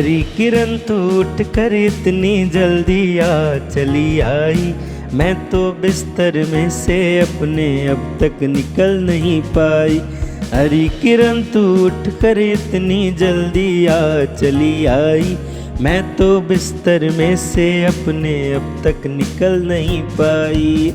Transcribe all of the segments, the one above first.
हरी किरण तू उठ कर इतनी जल्दी आ चली आई। मैं तो बिस्तर में से अपने अब तक निकल नहीं पाई। हरी किरण तू उठ कर इतनी जल्दी आ चली आई। मैं तो बिस्तर में से अपने अब तक निकल नहीं पाई।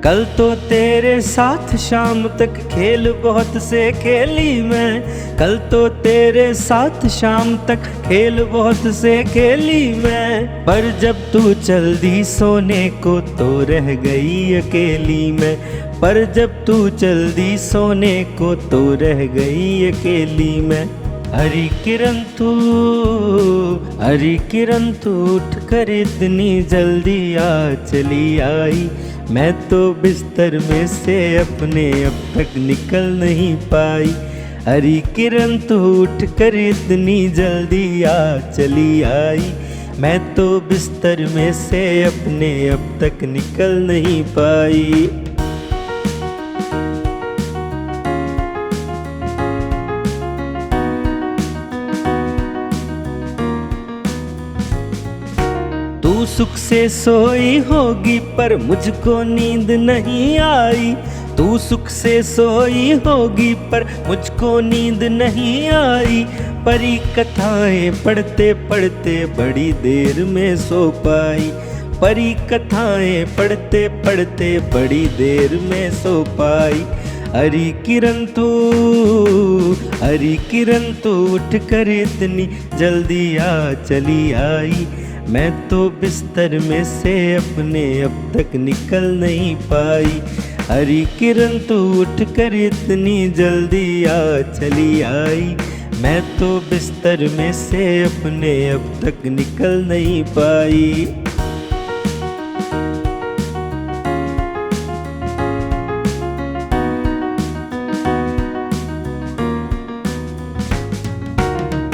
कल तो तेरे साथ शाम तक खेल बहुत से खेली मैं। कल तो तेरे साथ शाम तक खेल बहुत से खेली मैं। पर जब तू चल दी सोने को तो रह गई अकेली मैं। पर जब तू चल दी सोने को तो रह गई अकेली मैं। हरी किरण तू उठ कर इतनी जल्दी आ चली आई। मैं तो बिस्तर में से अपने अब तक निकल नहीं पाई। हरी किरण तू उठ कर इतनी जल्दी आ चली आई। मैं तो बिस्तर में से अपने अब तक निकल नहीं पाई। तू सुख से सोई होगी पर मुझको नींद नहीं आई। तू सुख से सोई होगी पर मुझको नींद नहीं आई। परी कथाएं पढ़ते पढ़ते बड़ी देर में सो पाई। परी कथाएं पढ़ते पढ़ते बड़ी देर में सो पाई। हरी किरण तू उठ कर इतनी जल्दी आ चली आई। मैं तो बिस्तर में से अपने अब तक निकल नहीं पाई। हरी किरण तू उठ कर इतनी जल्दी आ चली आई। मैं तो बिस्तर में से अपने अब तक निकल नहीं पाई।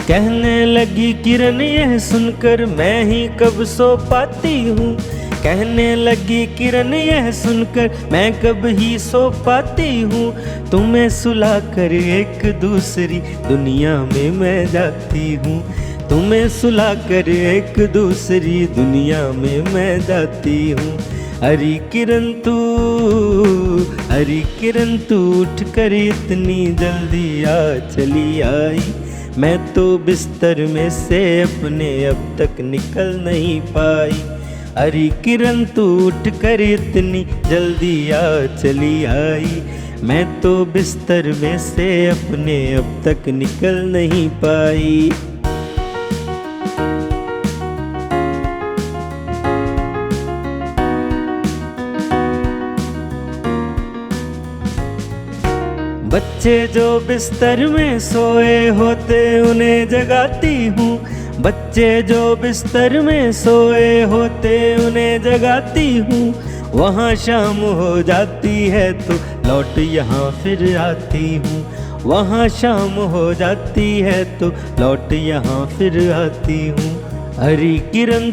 कहने लगी किरण यह सुनकर मैं ही कब सो पाती हूँ। कहने लगी किरण यह सुनकर मैं कब ही सो पाती हूँ। तुम्हें सुलाकर एक दूसरी दुनिया में मैं जाती हूँ। तुम्हें सुलाकर एक दूसरी दुनिया में मैं जाती हूँ। हरी किरण तू उठ कर इतनी जल्दी आ चली आई। मैं तो बिस्तर में से अपने अब तक निकल नहीं पाई। हरी किरण तू उठ कर इतनी जल्दी आ चली आई। मैं तो बिस्तर में से अपने अब तक निकल नहीं पाई। बच्चे जो बिस्तर में सोए होते उन्हें जगाती हूँ। बच्चे जो बिस्तर में सोए होते उन्हें जगाती हूँ। वहाँ शाम हो जाती है तो लौट यहाँ फिर आती हूँ। वहाँ शाम हो जाती है तो लौट यहाँ फिर आती हूँ। हरी किरण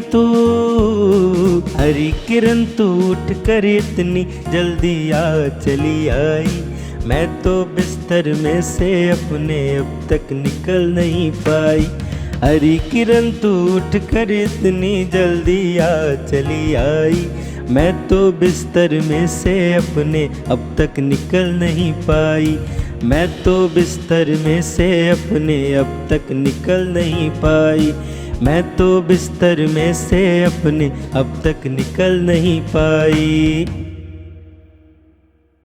तू उठ कर इतनी जल्दी आ चली आई। मैं तो बिस्तर में से अपने अब तक निकल नहीं पाई। हरी किरण तू उठ कर इतनी जल्दी आ चली आई। मैं तो बिस्तर में से अपने अब तक निकल नहीं पाई। मैं तो बिस्तर में से अपने अब तक निकल नहीं पाई। मैं तो बिस्तर में से अपने अब तक निकल नहीं पाई।